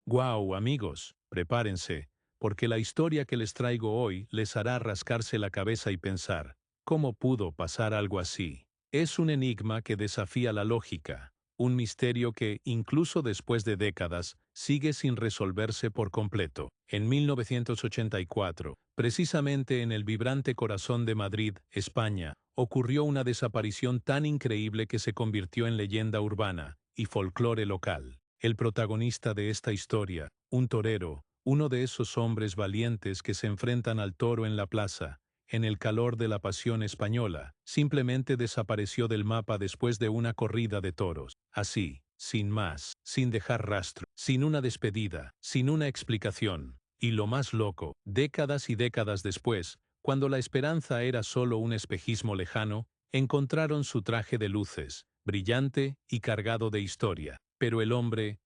Guau, amigos, prepárense, porque la historia que les traigo hoy les hará rascarse la cabeza y pensar, ¿cómo pudo pasar algo así? Es un enigma que desafía la lógica, un misterio que, incluso después de décadas, sigue sin resolverse por completo. En 1984, precisamente en el vibrante corazón de Madrid, España, ocurrió una desaparición tan increíble que se convirtió en leyenda urbana y folclore local. El protagonista de esta historia, un torero, uno de esos hombres valientes que se enfrentan al toro en la plaza, en el calor de la pasión española, simplemente desapareció del mapa después de una corrida de toros. Así, sin más, sin dejar rastro, sin una despedida, sin una explicación. Y lo más loco, décadas y décadas después, cuando la esperanza era solo un espejismo lejano, encontraron su traje de luces, brillante y cargado de historia. Pero el hombre,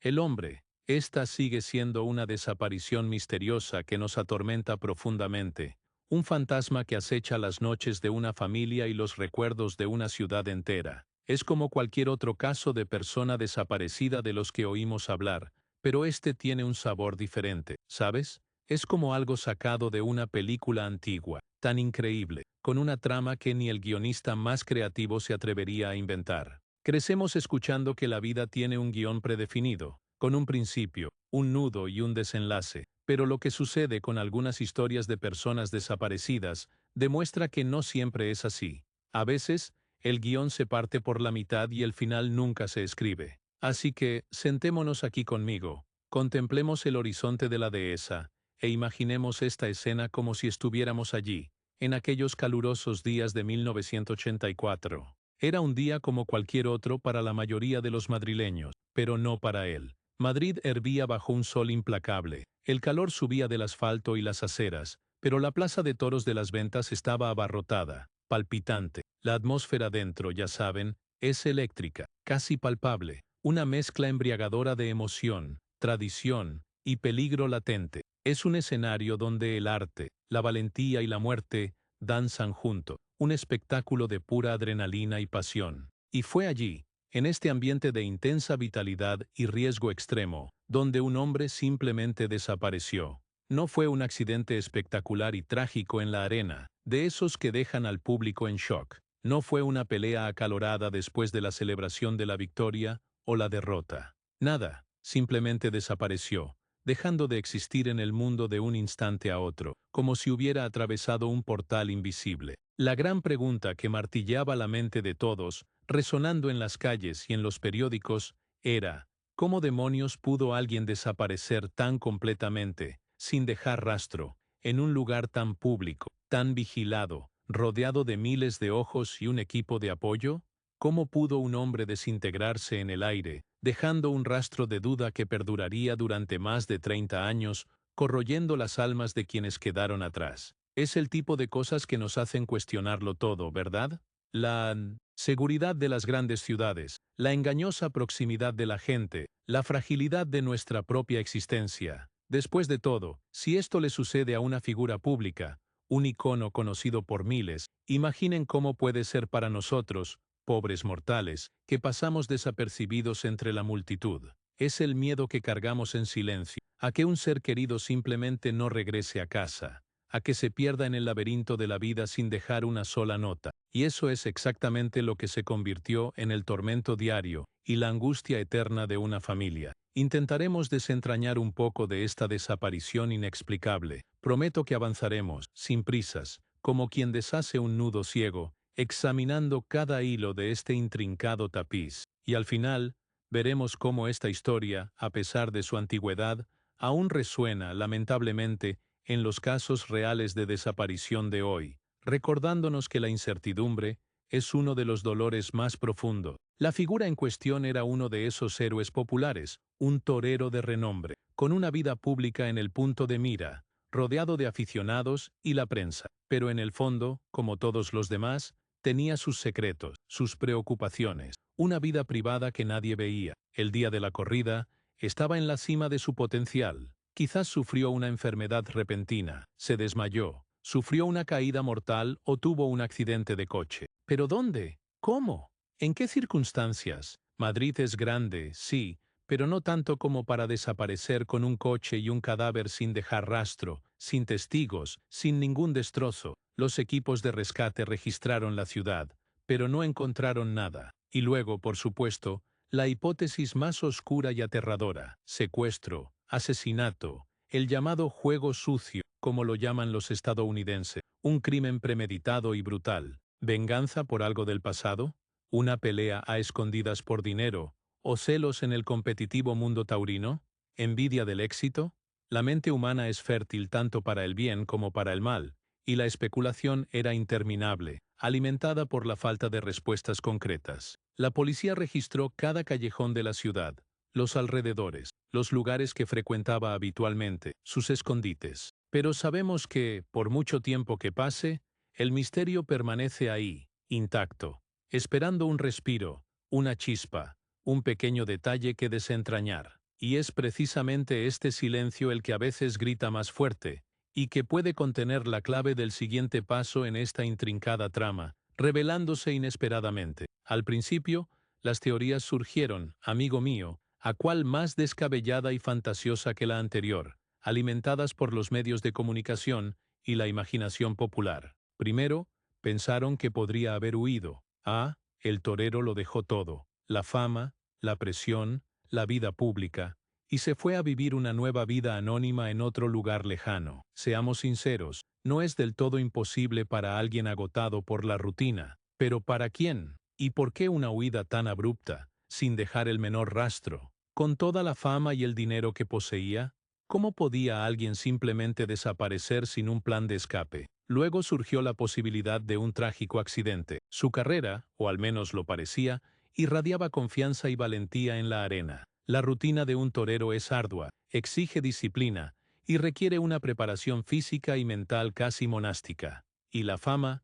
el hombre, esta sigue siendo una desaparición misteriosa que nos atormenta profundamente, un fantasma que acecha las noches de una familia y los recuerdos de una ciudad entera. Es como cualquier otro caso de persona desaparecida de los que oímos hablar, pero este tiene un sabor diferente, ¿sabes? Es como algo sacado de una película antigua, tan increíble, con una trama que ni el guionista más creativo se atrevería a inventar. Crecemos escuchando que la vida tiene un guión predefinido, con un principio, un nudo y un desenlace, pero lo que sucede con algunas historias de personas desaparecidas demuestra que no siempre es así. A veces, el guión se parte por la mitad y el final nunca se escribe. Así que, sentémonos aquí conmigo, contemplemos el horizonte de la dehesa, e imaginemos esta escena como si estuviéramos allí, en aquellos calurosos días de 1984. Era un día como cualquier otro para la mayoría de los madrileños, pero no para él. Madrid hervía bajo un sol implacable, el calor subía del asfalto y las aceras, pero la plaza de toros de las Ventas estaba abarrotada, palpitante. La atmósfera dentro, ya saben, es eléctrica, casi palpable, una mezcla embriagadora de emoción, tradición y peligro latente. Es un escenario donde el arte, la valentía y la muerte danzan juntos, un espectáculo de pura adrenalina y pasión. Y fue allí, en este ambiente de intensa vitalidad y riesgo extremo, donde un hombre simplemente desapareció. No fue un accidente espectacular y trágico en la arena, de esos que dejan al público en shock. No fue una pelea acalorada después de la celebración de la victoria o la derrota. Nada, simplemente desapareció, dejando de existir en el mundo de un instante a otro, como si hubiera atravesado un portal invisible. La gran pregunta que martilleaba la mente de todos, resonando en las calles y en los periódicos, era, ¿cómo demonios pudo alguien desaparecer tan completamente, sin dejar rastro, en un lugar tan público, tan vigilado, rodeado de miles de ojos y un equipo de apoyo? ¿Cómo pudo un hombre desintegrarse en el aire, dejando un rastro de duda que perduraría durante más de 30 años, corroyendo las almas de quienes quedaron atrás? Es el tipo de cosas que nos hacen cuestionarlo todo, ¿verdad? La seguridad de las grandes ciudades, la engañosa proximidad de la gente, la fragilidad de nuestra propia existencia. Después de todo, si esto le sucede a una figura pública, un icono conocido por miles, imaginen cómo puede ser para nosotros, pobres mortales, que pasamos desapercibidos entre la multitud. Es el miedo que cargamos en silencio, a que un ser querido simplemente no regrese a casa, a que se pierda en el laberinto de la vida sin dejar una sola nota. Y eso es exactamente lo que se convirtió en el tormento diario y la angustia eterna de una familia. Intentaremos desentrañar un poco de esta desaparición inexplicable. Prometo que avanzaremos, sin prisas, como quien deshace un nudo ciego, examinando cada hilo de este intrincado tapiz. Y al final, veremos cómo esta historia, a pesar de su antigüedad, aún resuena, lamentablemente, en los casos reales de desaparición de hoy, recordándonos que la incertidumbre es uno de los dolores más profundos. La figura en cuestión era uno de esos héroes populares, un torero de renombre, con una vida pública en el punto de mira, rodeado de aficionados y la prensa, pero en el fondo, como todos los demás, tenía sus secretos, sus preocupaciones, una vida privada que nadie veía. El día de la corrida, estaba en la cima de su potencial. Quizás sufrió una enfermedad repentina, se desmayó, sufrió una caída mortal o tuvo un accidente de coche. ¿Pero dónde? ¿Cómo? ¿En qué circunstancias? Madrid es grande, sí, pero no tanto como para desaparecer con un coche y un cadáver sin dejar rastro, sin testigos, sin ningún destrozo. Los equipos de rescate registraron la ciudad, pero no encontraron nada. Y luego, por supuesto, la hipótesis más oscura y aterradora: secuestro, asesinato, el llamado juego sucio, como lo llaman los estadounidenses, un crimen premeditado y brutal. ¿Venganza por algo del pasado? ¿Una pelea a escondidas por dinero? ¿O celos en el competitivo mundo taurino? ¿Envidia del éxito? La mente humana es fértil tanto para el bien como para el mal, y la especulación era interminable, alimentada por la falta de respuestas concretas. La policía registró cada callejón de la ciudad, los alrededores, los lugares que frecuentaba habitualmente, sus escondites. Pero sabemos que, por mucho tiempo que pase, el misterio permanece ahí, intacto, esperando un respiro, una chispa, un pequeño detalle que desentrañar. Y es precisamente este silencio el que a veces grita más fuerte, y que puede contener la clave del siguiente paso en esta intrincada trama, revelándose inesperadamente. Al principio, las teorías surgieron, amigo mío, a cual más descabellada y fantasiosa que la anterior, alimentadas por los medios de comunicación y la imaginación popular. Primero, pensaron que podría haber huido. El torero lo dejó todo: la fama, la presión, la vida pública, y se fue a vivir una nueva vida anónima en otro lugar lejano. Seamos sinceros, no es del todo imposible para alguien agotado por la rutina, pero ¿para quién? ¿Y por qué una huida tan abrupta, sin dejar el menor rastro? Con toda la fama y el dinero que poseía, ¿cómo podía alguien simplemente desaparecer sin un plan de escape? Luego surgió la posibilidad de un trágico accidente. Su carrera, o al menos lo parecía, irradiaba confianza y valentía en la arena. La rutina de un torero es ardua, exige disciplina, y requiere una preparación física y mental casi monástica. Y la fama,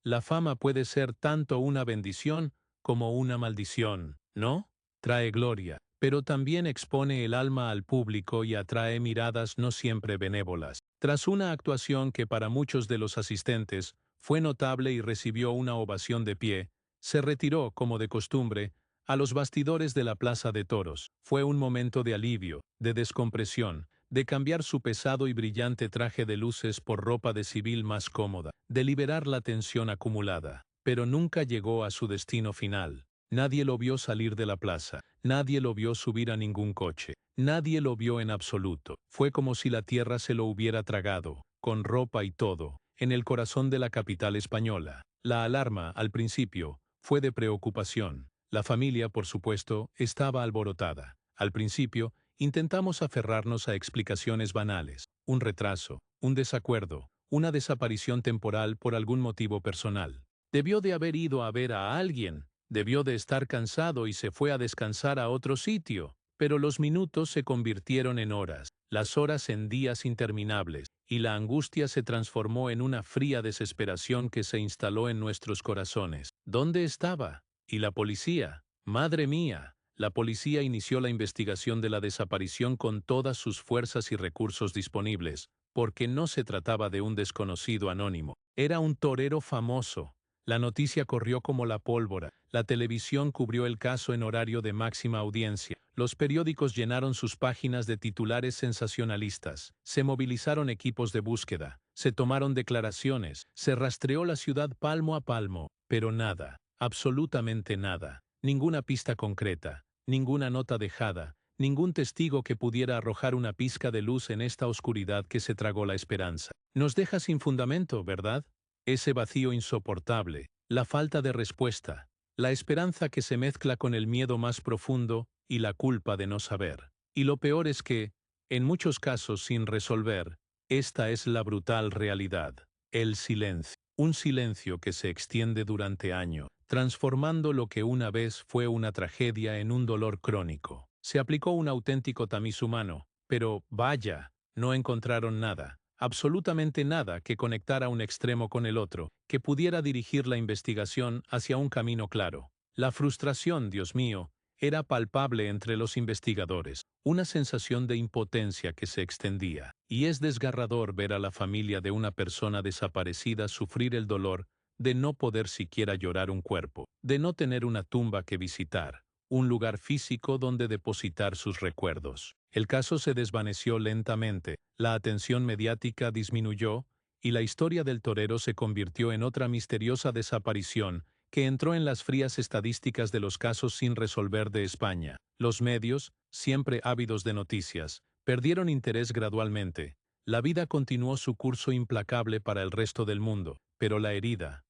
la fama puede ser tanto una bendición como una maldición, ¿no? Trae gloria, pero también expone el alma al público y atrae miradas no siempre benévolas. Tras una actuación que para muchos de los asistentes fue notable y recibió una ovación de pie, se retiró, como de costumbre, a los bastidores de la Plaza de Toros. Fue un momento de alivio, de descompresión, de cambiar su pesado y brillante traje de luces por ropa de civil más cómoda, de liberar la tensión acumulada. Pero nunca llegó a su destino final. Nadie lo vio salir de la plaza, nadie lo vio subir a ningún coche, nadie lo vio en absoluto. Fue como si la tierra se lo hubiera tragado, con ropa y todo, en el corazón de la capital española. La alarma, al principio, fue de preocupación. La familia, por supuesto, estaba alborotada. Al principio, intentamos aferrarnos a explicaciones banales: un retraso, un desacuerdo, una desaparición temporal por algún motivo personal. Debió de haber ido a ver a alguien. Debió de estar cansado y se fue a descansar a otro sitio. Pero los minutos se convirtieron en horas, las horas en días interminables, y la angustia se transformó en una fría desesperación que se instaló en nuestros corazones. ¿Dónde estaba? ¿Y la policía? ¡Madre mía! La policía inició la investigación de la desaparición con todas sus fuerzas y recursos disponibles, porque no se trataba de un desconocido anónimo. Era un torero famoso. La noticia corrió como la pólvora. La televisión cubrió el caso en horario de máxima audiencia. Los periódicos llenaron sus páginas de titulares sensacionalistas. Se movilizaron equipos de búsqueda. Se tomaron declaraciones. Se rastreó la ciudad palmo a palmo. Pero nada, absolutamente nada. Ninguna pista concreta, ninguna nota dejada, ningún testigo que pudiera arrojar una pizca de luz en esta oscuridad que se tragó la esperanza. Nos deja sin fundamento, ¿verdad? Ese vacío insoportable, la falta de respuesta, la esperanza que se mezcla con el miedo más profundo y la culpa de no saber. Y lo peor es que, en muchos casos sin resolver, esta es la brutal realidad: el silencio. Un silencio que se extiende durante años, transformando lo que una vez fue una tragedia en un dolor crónico. Se aplicó un auténtico tamiz humano, pero, vaya, no encontraron nada. Absolutamente nada que conectara un extremo con el otro, que pudiera dirigir la investigación hacia un camino claro. La frustración, Dios mío, era palpable entre los investigadores, una sensación de impotencia que se extendía. Y es desgarrador ver a la familia de una persona desaparecida sufrir el dolor de no poder siquiera llorar un cuerpo, de no tener una tumba que visitar, un lugar físico donde depositar sus recuerdos. El caso se desvaneció lentamente, la atención mediática disminuyó, y la historia del torero se convirtió en otra misteriosa desaparición que entró en las frías estadísticas de los casos sin resolver de España. Los medios, siempre ávidos de noticias, perdieron interés gradualmente. La vida continuó su curso implacable para el resto del mundo, pero la herida,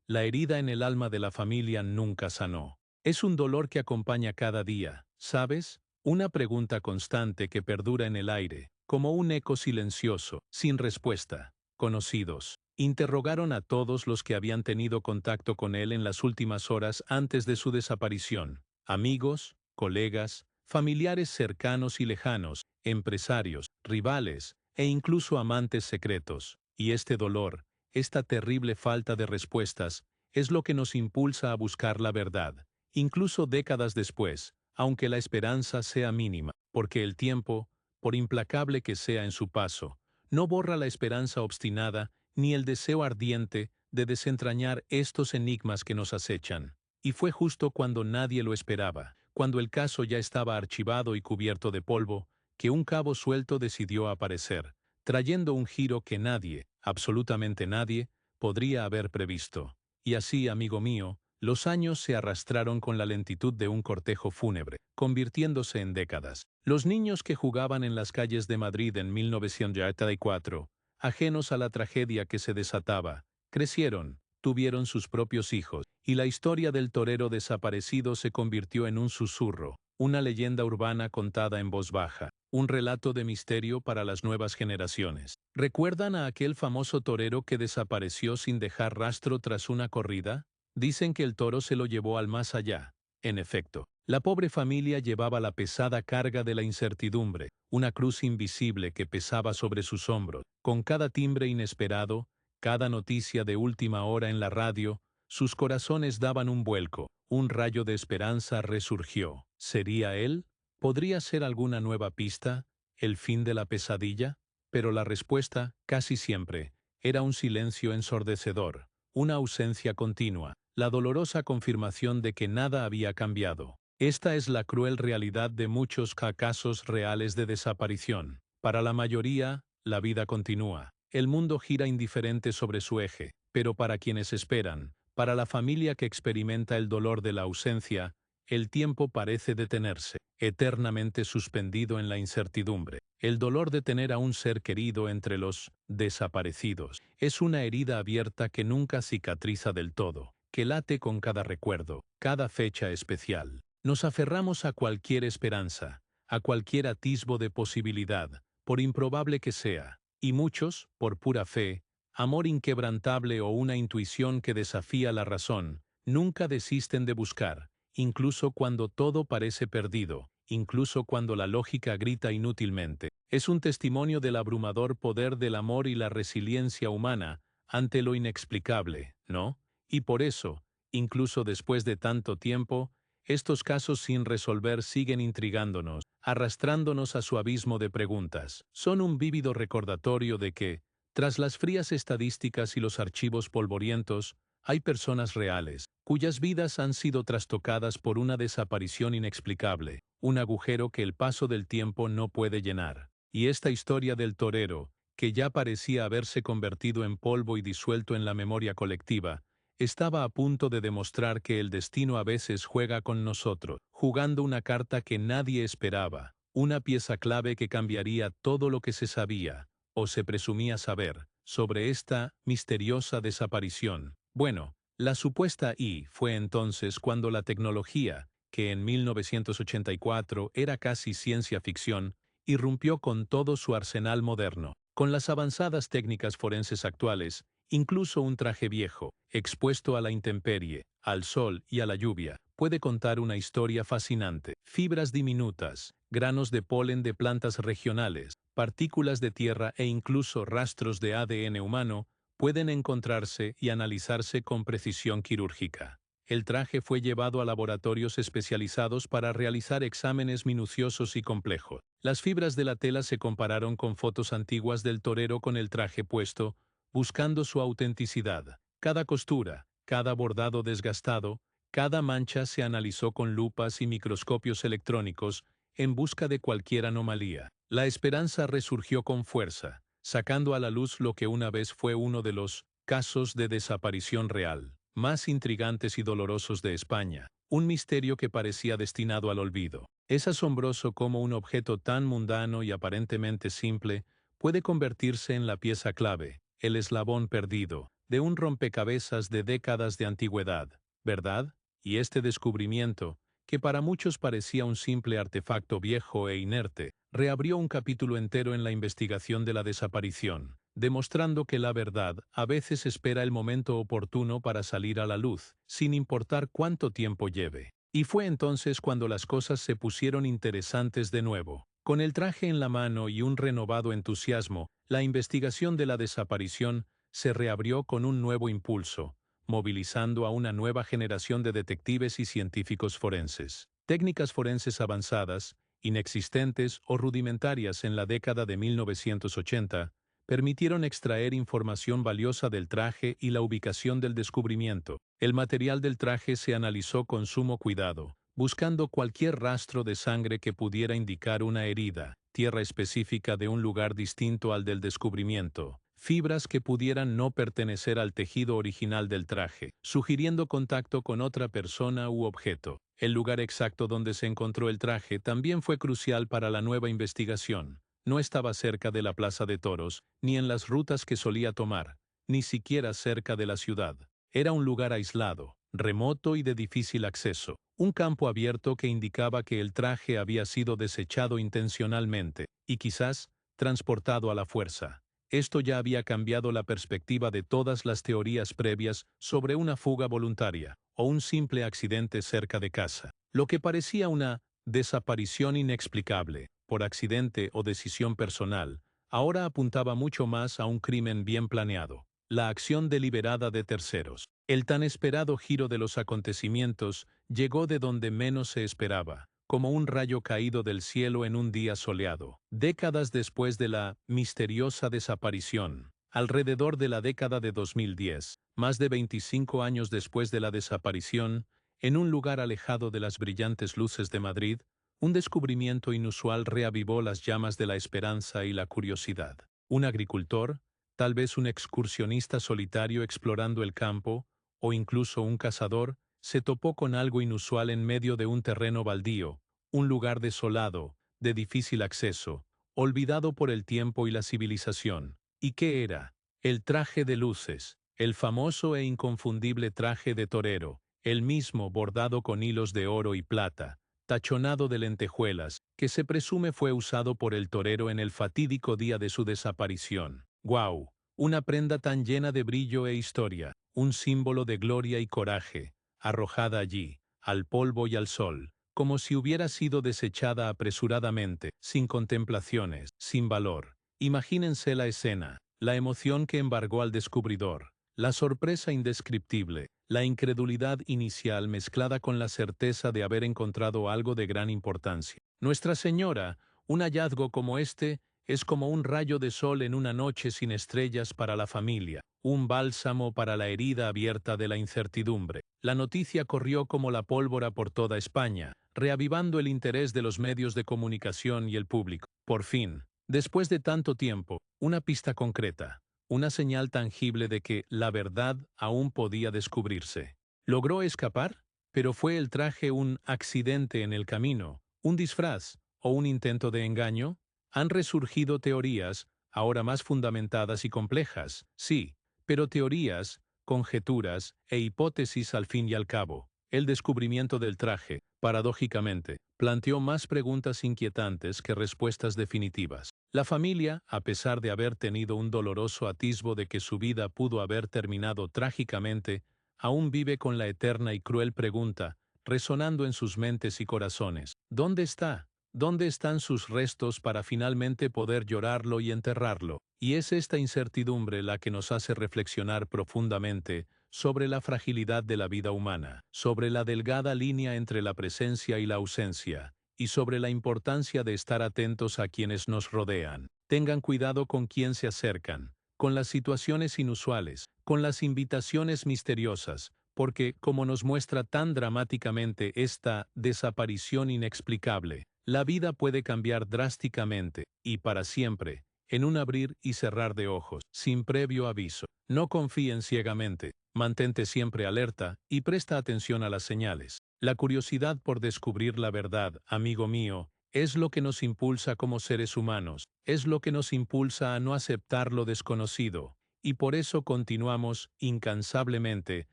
la herida en el alma de la familia nunca sanó. Es un dolor que acompaña cada día, ¿sabes? Una pregunta constante que perdura en el aire, como un eco silencioso, sin respuesta. Conocidos interrogaron a todos los que habían tenido contacto con él en las últimas horas antes de su desaparición. Amigos, colegas, familiares cercanos y lejanos, empresarios, rivales, e incluso amantes secretos. Y este dolor, esta terrible falta de respuestas, es lo que nos impulsa a buscar la verdad, incluso décadas después, aunque la esperanza sea mínima, porque el tiempo, por implacable que sea en su paso, no borra la esperanza obstinada ni el deseo ardiente de desentrañar estos enigmas que nos acechan. Y fue justo cuando nadie lo esperaba, cuando el caso ya estaba archivado y cubierto de polvo, que un cabo suelto decidió aparecer, trayendo un giro que nadie, absolutamente nadie, podría haber previsto. Y así, amigo mío, los años se arrastraron con la lentitud de un cortejo fúnebre, convirtiéndose en décadas. Los niños que jugaban en las calles de Madrid en 1984, ajenos a la tragedia que se desataba, crecieron, tuvieron sus propios hijos, y la historia del torero desaparecido se convirtió en un susurro, una leyenda urbana contada en voz baja, un relato de misterio para las nuevas generaciones. ¿Recuerdan a aquel famoso torero que desapareció sin dejar rastro tras una corrida? Dicen que el toro se lo llevó al más allá. En efecto, la pobre familia llevaba la pesada carga de la incertidumbre, una cruz invisible que pesaba sobre sus hombros. Con cada timbre inesperado, cada noticia de última hora en la radio, sus corazones daban un vuelco, un rayo de esperanza resurgió. ¿Sería él? ¿Podría ser alguna nueva pista? ¿El fin de la pesadilla? Pero la respuesta, casi siempre, era un silencio ensordecedor, una ausencia continua, la dolorosa confirmación de que nada había cambiado. Esta es la cruel realidad de muchos casos reales de desaparición. Para la mayoría, la vida continúa. El mundo gira indiferente sobre su eje, pero para quienes esperan, para la familia que experimenta el dolor de la ausencia, el tiempo parece detenerse, eternamente suspendido en la incertidumbre. El dolor de tener a un ser querido entre los desaparecidos es una herida abierta que nunca cicatriza del todo, que late con cada recuerdo, cada fecha especial. Nos aferramos a cualquier esperanza, a cualquier atisbo de posibilidad, por improbable que sea, y muchos, por pura fe, amor inquebrantable o una intuición que desafía la razón, nunca desisten de buscar, incluso cuando todo parece perdido, incluso cuando la lógica grita inútilmente. Es un testimonio del abrumador poder del amor y la resiliencia humana ante lo inexplicable, ¿no? Y por eso, incluso después de tanto tiempo, estos casos sin resolver siguen intrigándonos, arrastrándonos a su abismo de preguntas. Son un vívido recordatorio de que, tras las frías estadísticas y los archivos polvorientos, hay personas reales, cuyas vidas han sido trastocadas por una desaparición inexplicable, un agujero que el paso del tiempo no puede llenar. Y esta historia del torero, que ya parecía haberse convertido en polvo y disuelto en la memoria colectiva, estaba a punto de demostrar que el destino a veces juega con nosotros, jugando una carta que nadie esperaba, una pieza clave que cambiaría todo lo que se sabía, o se presumía saber, sobre esta misteriosa desaparición. Bueno, la supuesta fue entonces cuando la tecnología, que en 1984 era casi ciencia ficción, irrumpió con todo su arsenal moderno. Con las avanzadas técnicas forenses actuales, incluso un traje viejo, expuesto a la intemperie, al sol y a la lluvia, puede contar una historia fascinante. Fibras diminutas, granos de polen de plantas regionales, partículas de tierra e incluso rastros de ADN humano pueden encontrarse y analizarse con precisión quirúrgica. El traje fue llevado a laboratorios especializados para realizar exámenes minuciosos y complejos. Las fibras de la tela se compararon con fotos antiguas del torero con el traje puesto, buscando su autenticidad. Cada costura, cada bordado desgastado, Cada mancha se analizó con lupas y microscopios electrónicos en busca de cualquier anomalía. La esperanza resurgió con fuerza, sacando a la luz lo que una vez fue uno de los casos de desaparición real más intrigantes y dolorosos de España, un misterio que parecía destinado al olvido. Es asombroso cómo un objeto tan mundano y aparentemente simple puede convertirse en la pieza clave, el eslabón perdido, de un rompecabezas de décadas de antigüedad, ¿verdad? Y este descubrimiento, que para muchos parecía un simple artefacto viejo e inerte, reabrió un capítulo entero en la investigación de la desaparición, demostrando que la verdad a veces espera el momento oportuno para salir a la luz, sin importar cuánto tiempo lleve. Y fue entonces cuando las cosas se pusieron interesantes de nuevo. Con el traje en la mano y un renovado entusiasmo, la investigación de la desaparición se reabrió con un nuevo impulso, movilizando a una nueva generación de detectives y científicos forenses. Técnicas forenses avanzadas, inexistentes o rudimentarias en la década de 1980, permitieron extraer información valiosa del traje y la ubicación del descubrimiento. El material del traje se analizó con sumo cuidado, buscando cualquier rastro de sangre que pudiera indicar una herida, tierra específica de un lugar distinto al del descubrimiento, fibras que pudieran no pertenecer al tejido original del traje, sugiriendo contacto con otra persona u objeto. El lugar exacto donde se encontró el traje también fue crucial para la nueva investigación. No estaba cerca de la plaza de toros, ni en las rutas que solía tomar, ni siquiera cerca de la ciudad. Era un lugar aislado, remoto y de difícil acceso, un campo abierto que indicaba que el traje había sido desechado intencionalmente, y quizás transportado a la fuerza. Esto ya había cambiado la perspectiva de todas las teorías previas sobre una fuga voluntaria o un simple accidente cerca de casa. Lo que parecía una desaparición inexplicable, por accidente o decisión personal, ahora apuntaba mucho más a un crimen bien planeado, la acción deliberada de terceros. El tan esperado giro de los acontecimientos llegó de donde menos se esperaba, como un rayo caído del cielo en un día soleado. Décadas después de la misteriosa desaparición, alrededor de la década de 2010, más de 25 años después de la desaparición, en un lugar alejado de las brillantes luces de Madrid, un descubrimiento inusual reavivó las llamas de la esperanza y la curiosidad. Un agricultor, tal vez un excursionista solitario explorando el campo, o incluso un cazador, se topó con algo inusual en medio de un terreno baldío, un lugar desolado, de difícil acceso, olvidado por el tiempo y la civilización. ¿Y qué era? El traje de luces, el famoso e inconfundible traje de torero, el mismo bordado con hilos de oro y plata, tachonado de lentejuelas, que se presume fue usado por el torero en el fatídico día de su desaparición. ¡Guau! Una prenda tan llena de brillo e historia, un símbolo de gloria y coraje, arrojada allí, al polvo y al sol, como si hubiera sido desechada apresuradamente, sin contemplaciones, sin valor. Imagínense la escena, la emoción que embargó al descubridor, la sorpresa indescriptible, la incredulidad inicial mezclada con la certeza de haber encontrado algo de gran importancia. Nuestra Señora, un hallazgo como este, es como un rayo de sol en una noche sin estrellas para la familia, un bálsamo para la herida abierta de la incertidumbre. La noticia corrió como la pólvora por toda España, reavivando el interés de los medios de comunicación y el público. Por fin, después de tanto tiempo, una pista concreta, una señal tangible de que la verdad aún podía descubrirse. ¿Logró escapar? Pero ¿fue el traje un accidente en el camino, un disfraz o un intento de engaño? Han resurgido teorías, ahora más fundamentadas y complejas, sí, pero teorías, conjeturas e hipótesis al fin y al cabo. El descubrimiento del traje, paradójicamente, planteó más preguntas inquietantes que respuestas definitivas. La familia, a pesar de haber tenido un doloroso atisbo de que su vida pudo haber terminado trágicamente, aún vive con la eterna y cruel pregunta, resonando en sus mentes y corazones. ¿Dónde está? ¿Dónde están sus restos para finalmente poder llorarlo y enterrarlo? Y es esta incertidumbre la que nos hace reflexionar profundamente sobre la fragilidad de la vida humana, sobre la delgada línea entre la presencia y la ausencia, y sobre la importancia de estar atentos a quienes nos rodean. Tengan cuidado con quién se acercan, con las situaciones inusuales, con las invitaciones misteriosas, porque, como nos muestra tan dramáticamente esta desaparición inexplicable, la vida puede cambiar drásticamente, y para siempre, en un abrir y cerrar de ojos, sin previo aviso. No confíen ciegamente, mantente siempre alerta y presta atención a las señales. La curiosidad por descubrir la verdad, amigo mío, es lo que nos impulsa como seres humanos, es lo que nos impulsa a no aceptar lo desconocido, y por eso continuamos, incansablemente,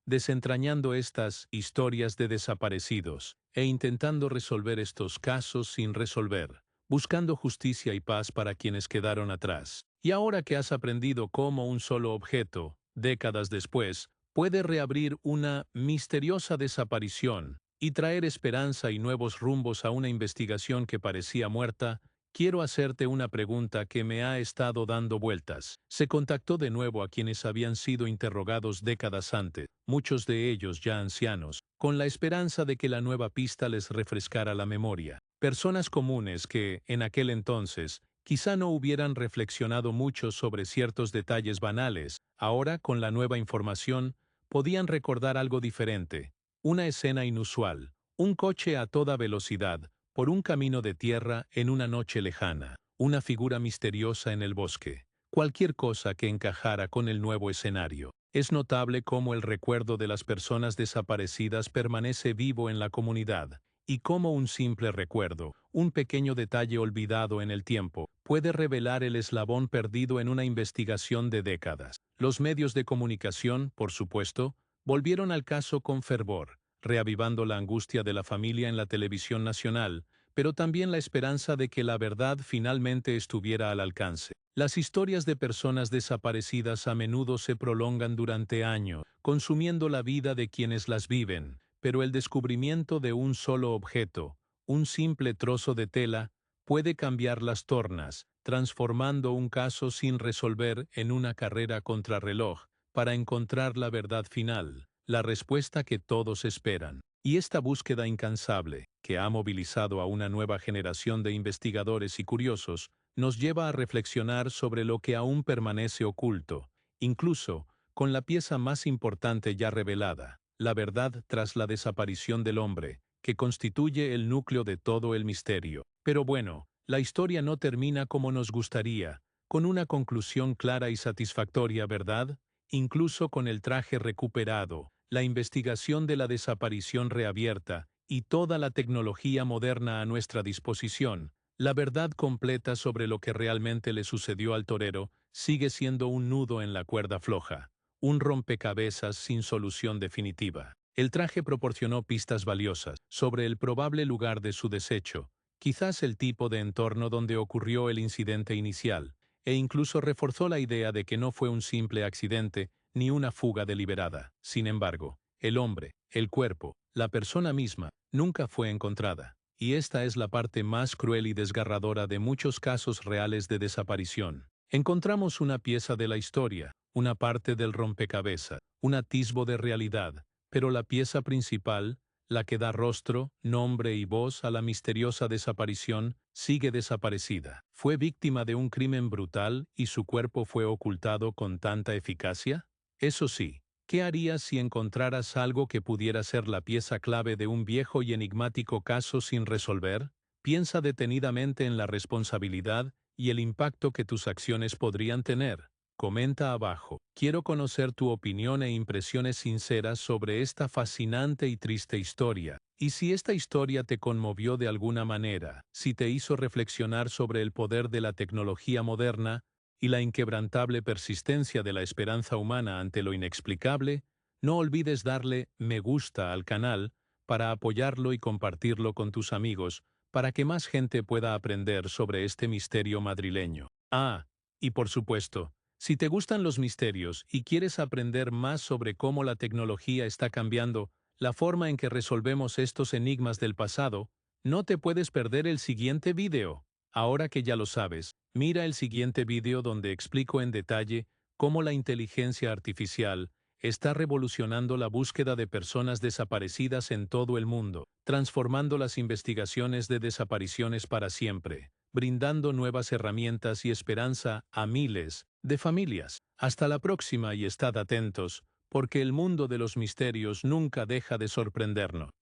desentrañando estas historias de desaparecidos, e intentando resolver estos casos sin resolver, buscando justicia y paz para quienes quedaron atrás. Y ahora que has aprendido cómo un solo objeto, décadas después, puede reabrir una misteriosa desaparición y traer esperanza y nuevos rumbos a una investigación que parecía muerta, quiero hacerte una pregunta que me ha estado dando vueltas. Se contactó de nuevo a quienes habían sido interrogados décadas antes, muchos de ellos ya ancianos, con la esperanza de que la nueva pista les refrescara la memoria. Personas comunes que, en aquel entonces, quizá no hubieran reflexionado mucho sobre ciertos detalles banales, ahora, con la nueva información, podían recordar algo diferente. Una escena inusual, un coche a toda velocidad, por un camino de tierra en una noche lejana, una figura misteriosa en el bosque, cualquier cosa que encajara con el nuevo escenario. Es notable cómo el recuerdo de las personas desaparecidas permanece vivo en la comunidad, y cómo un simple recuerdo, un pequeño detalle olvidado en el tiempo, puede revelar el eslabón perdido en una investigación de décadas. Los medios de comunicación, por supuesto, volvieron al caso con fervor, reavivando la angustia de la familia en la televisión nacional, pero también la esperanza de que la verdad finalmente estuviera al alcance. Las historias de personas desaparecidas a menudo se prolongan durante años, consumiendo la vida de quienes las viven, pero el descubrimiento de un solo objeto, un simple trozo de tela, puede cambiar las tornas, transformando un caso sin resolver en una carrera contrarreloj, para encontrar la verdad final, la respuesta que todos esperan. Y esta búsqueda incansable, que ha movilizado a una nueva generación de investigadores y curiosos, nos lleva a reflexionar sobre lo que aún permanece oculto, incluso con la pieza más importante ya revelada, la verdad tras la desaparición del hombre, que constituye el núcleo de todo el misterio. Pero bueno, la historia no termina como nos gustaría, con una conclusión clara y satisfactoria, ¿verdad? Incluso con el traje recuperado, la investigación de la desaparición reabierta y toda la tecnología moderna a nuestra disposición, la verdad completa sobre lo que realmente le sucedió al torero sigue siendo un nudo en la cuerda floja, un rompecabezas sin solución definitiva. El traje proporcionó pistas valiosas sobre el probable lugar de su desecho, quizás el tipo de entorno donde ocurrió el incidente inicial, e incluso reforzó la idea de que no fue un simple accidente ni una fuga deliberada. Sin embargo, el hombre, el cuerpo, la persona misma, nunca fue encontrada, y esta es la parte más cruel y desgarradora de muchos casos reales de desaparición. Encontramos una pieza de la historia, una parte del rompecabezas, un atisbo de realidad, pero la pieza principal, la que da rostro, nombre y voz a la misteriosa desaparición, sigue desaparecida. ¿Fue víctima de un crimen brutal y su cuerpo fue ocultado con tanta eficacia? Eso sí, ¿qué harías si encontraras algo que pudiera ser la pieza clave de un viejo y enigmático caso sin resolver? Piensa detenidamente en la responsabilidad y el impacto que tus acciones podrían tener. Comenta abajo. Quiero conocer tu opinión e impresiones sinceras sobre esta fascinante y triste historia. Y si esta historia te conmovió de alguna manera, si te hizo reflexionar sobre el poder de la tecnología moderna y la inquebrantable persistencia de la esperanza humana ante lo inexplicable, no olvides darle me gusta al canal para apoyarlo y compartirlo con tus amigos, para que más gente pueda aprender sobre este misterio madrileño. Ah, y por supuesto, si te gustan los misterios y quieres aprender más sobre cómo la tecnología está cambiando la forma en que resolvemos estos enigmas del pasado, no te puedes perder el siguiente video. Ahora que ya lo sabes, mira el siguiente video donde explico en detalle cómo la inteligencia artificial está revolucionando la búsqueda de personas desaparecidas en todo el mundo, transformando las investigaciones de desapariciones para siempre, brindando nuevas herramientas y esperanza a miles de familias. Hasta la próxima y estad atentos, porque el mundo de los misterios nunca deja de sorprendernos.